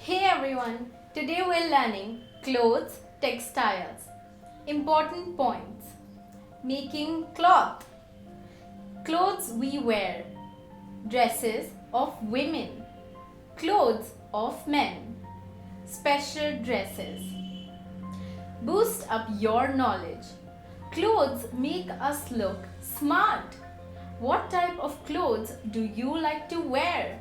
Hey everyone, today we're learning clothes, textiles. Important points. Making cloth. Clothes we wear. Dresses of women. Clothes of men. Special dresses. Boost up your knowledge. Clothes make us look smart. What type of clothes do you like to wear?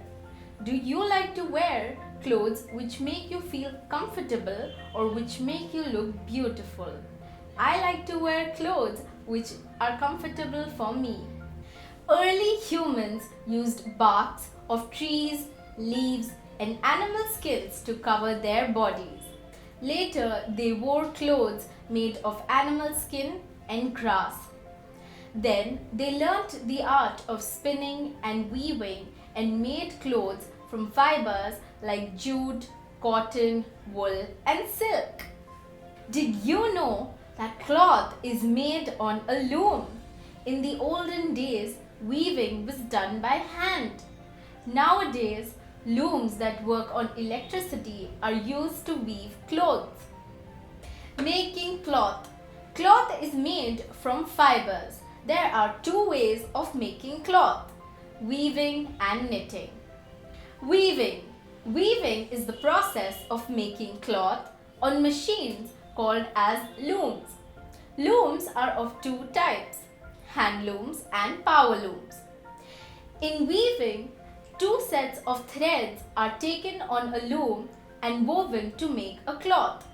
Do you like to wear clothes which make you feel comfortable or which make you look beautiful? I like to wear clothes which are comfortable for me. Early humans used barks of trees, leaves, and animal skins to cover their bodies. Later, they wore clothes made of animal skin and grass. Then they learnt the art of spinning and weaving and made clothes from fibers like jute, cotton, wool, and silk. Did you know that cloth is made on a loom? In the olden days, weaving was done by hand. Nowadays, looms that work on electricity are used to weave clothes. Making cloth. Cloth is made from fibers. There are two ways of making cloth: weaving and knitting. Weaving. Weaving is the process of making cloth on machines called as looms. Looms are of two types: hand looms and power looms. In weaving, two sets of threads are taken on a loom and woven to make a cloth.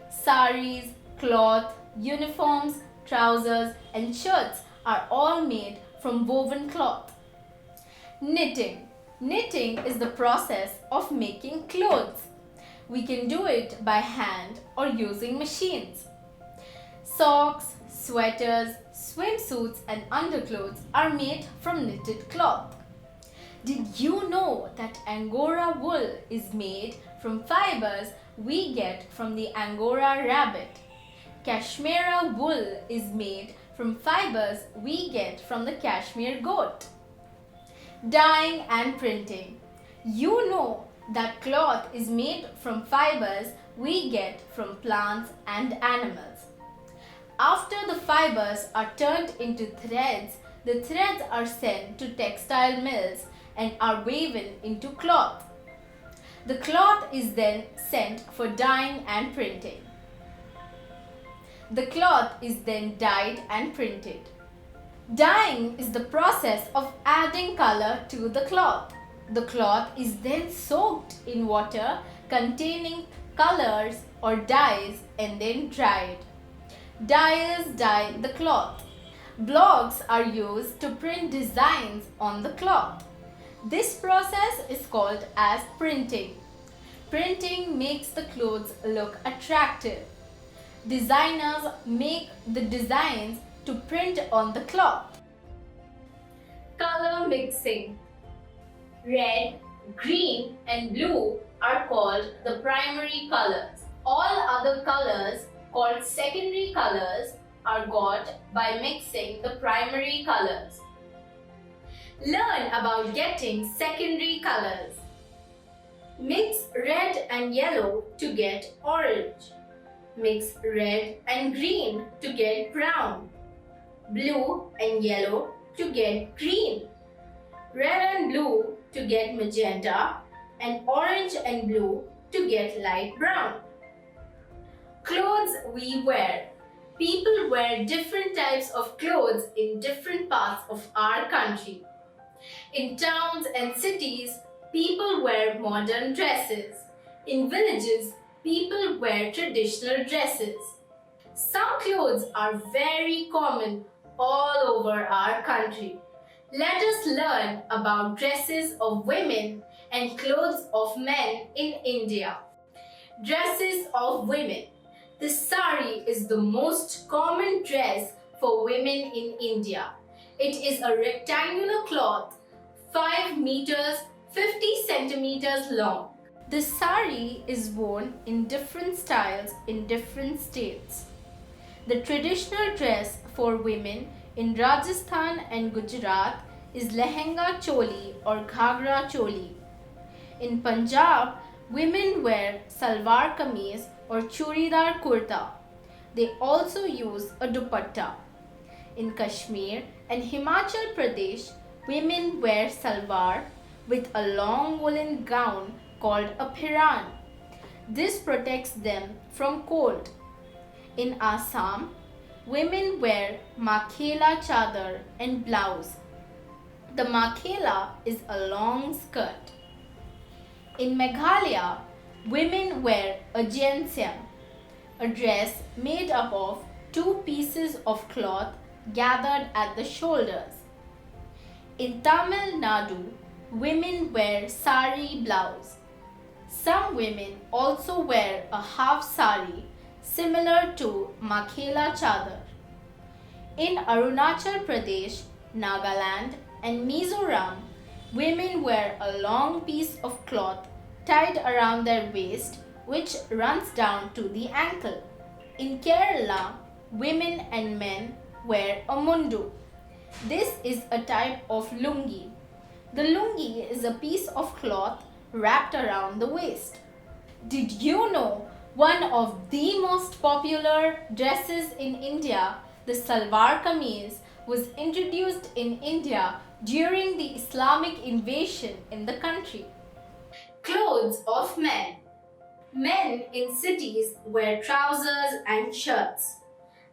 Saris, cloth, uniforms, trousers, and shirts are all made from woven cloth. Knitting. Knitting is the process of making clothes. We can do it by hand or using machines. Socks, sweaters, swimsuits, and underclothes are made from knitted cloth. Did you know that Angora wool is made from fibers we get from the Angora rabbit? Cashmere wool is made from fibers we get from the Kashmir goat. Dyeing and printing. You know that cloth is made from fibers we get from plants and animals. After the fibers are turned into threads, the threads are sent to textile mills and are woven into cloth. The cloth is then sent for dyeing and printing. The cloth is then dyed and printed. Dyeing is the process of adding color to the cloth. The cloth is then soaked in water containing colors or dyes and then dried. Dyers dye the cloth. Blocks are used to print designs on the cloth. This process is called as printing. Printing makes the clothes look attractive. Designers make the designs to print on the cloth. Color mixing. Red, green, and blue are called the primary colors. All other colors, called secondary colors, are got by mixing the primary colors. Learn about getting secondary colors. Mix red and yellow to get orange. Mix red and green to get brown. Blue and yellow to get green. Red and blue to get magenta, and orange and blue to get light brown. Clothes we wear. People wear different types of clothes in different parts of our country. In towns and cities, people wear modern dresses. In villages, people wear traditional dresses. Some clothes are very common all over our country. Let us learn about dresses of women and clothes of men in India. Dresses of women. The sari is the most common dress for women in India. It is a rectangular cloth, 5 meters 50 centimeters long. The sari is worn in different styles in different states. The traditional dress for women in Rajasthan and Gujarat is lehenga choli or ghagra choli. In Punjab, Women wear salwar kameez or churidar kurta. They also use a dupatta. In Kashmir and Himachal Pradesh, women wear salwar with a long woolen gown called a phiran. This protects them from cold. In Assam, women wear makhela chadar and blouse. The makhela is a long skirt. In Meghalaya, women wear a jensam, a dress made up of two pieces of cloth gathered at the shoulders. In Tamil Nadu, women wear sari blouse. Some women also wear a half sari similar to makhela chadar. In Arunachal Pradesh, Nagaland, and Mizoram, women wear a long piece of cloth tied around their waist which runs down to the ankle. In Kerala, women and men wear a mundu. This is a type of lungi. The lungi is a piece of cloth wrapped around the waist. Did you know one of the most popular dresses in India, the salwar kameez, was introduced in India during the Islamic invasion in the country? Clothes of men. Men in cities wear trousers and shirts.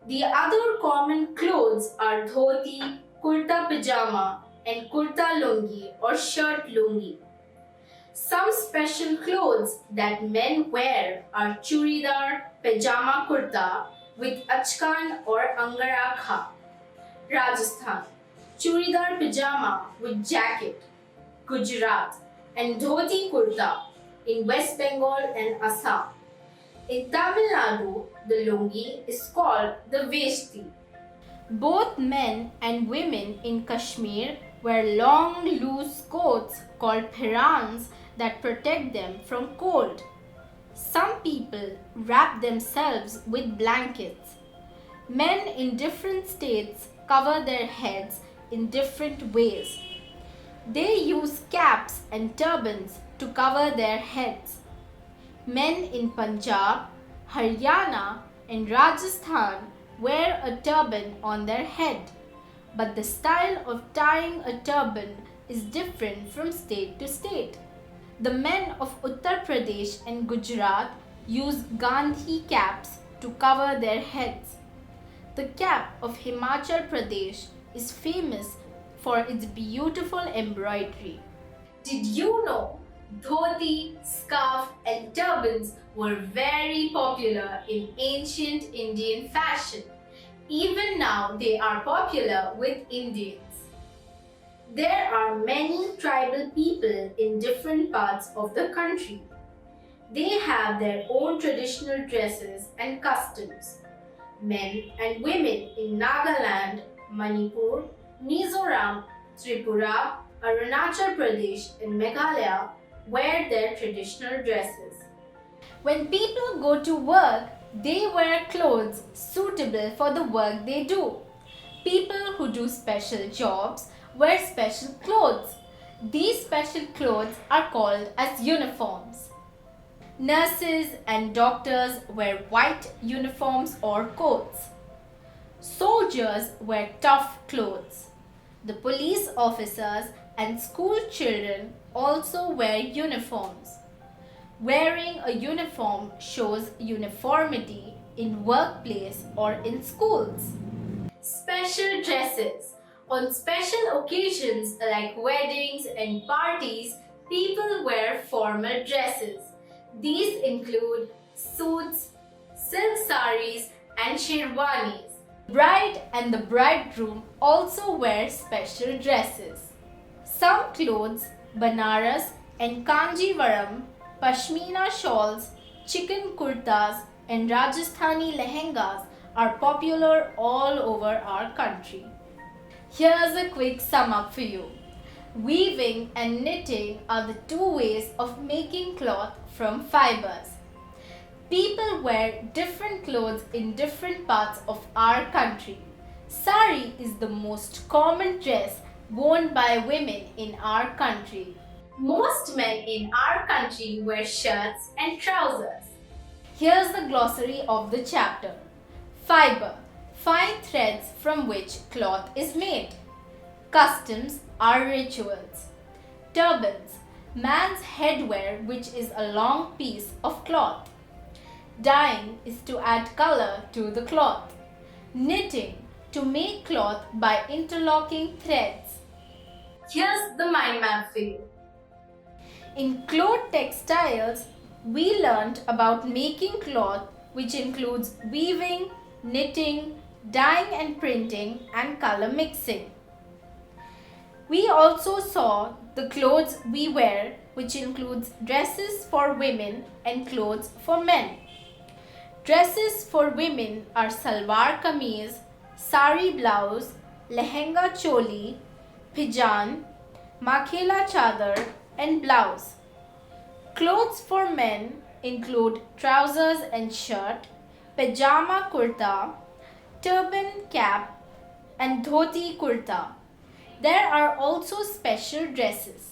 The other common clothes are dhoti, kurta pajama, and kurta lungi or shirt lungi. Some special clothes that men wear are churidar, pajama kurta with achkan or angarakha. Rajasthan, churidar pajama with jacket. Gujarat, and dhoti kurta in West Bengal and Assam. In Tamil Nadu, the lungi is called the veshti. Both men and women in Kashmir wear long loose coats called phirans that protect them from cold. Some people wrap themselves with blankets. Men in different states cover their heads in different ways. They use caps and turbans to cover their heads. Men in Punjab, Haryana, and Rajasthan wear a turban on their head, but the style of tying a turban is different from state to state. The men of Uttar Pradesh and Gujarat use Gandhi caps to cover their heads. The cap of Himachal Pradesh is famous for its beautiful embroidery. Did you know dhoti, scarf, and turbans were very popular in ancient Indian fashion? Even now, they are popular with Indians. There are many tribal people in different parts of the country. They have their own traditional dresses and customs. Men and women in Nagaland, Manipur, Mizoram, Tripura, Arunachal Pradesh, and Meghalaya wear their traditional dresses. When people go to work, they wear clothes suitable for the work they do. People who do special jobs wear special clothes. These special clothes are called as uniforms. Nurses and doctors wear white uniforms or coats. Soldiers wear tough clothes. The police officers and school children also wear uniforms. Wearing a uniform shows uniformity in workplace or in schools. Special dresses. On special occasions like weddings and parties, people wear formal dresses. These include suits, silk saris, and sherwanis. The bride and the bridegroom also wear special dresses. Some clothes, Banaras and Kanjivaram, Pashmina shawls, chicken kurtas, and Rajasthani lehengas are popular all over our country. Here's a quick sum up for you. Weaving and knitting are the two ways of making cloth from fibers. People wear different clothes in different parts of our country. Sari is the most common dress worn by women in our country. Most men in our country wear shirts and trousers. Here's the glossary of the chapter. Fiber, fine threads from which cloth is made. Customs are rituals. Turbans, man's headwear which is a long piece of cloth. Dyeing is to add color to the cloth. Knitting, to make cloth by interlocking threads. Here's the mind map for you. In cloth textiles, we learnt about making cloth, which includes weaving, knitting, dyeing and printing, and color mixing. We also saw the clothes we wear, which includes dresses for women and clothes for men. Dresses for women are salwar kameez, sari blouse, lehenga choli, pijan, makhela chadar, and blouse. Clothes for men include trousers and shirt, pajama kurta, turban cap, and dhoti kurta. There are also special dresses.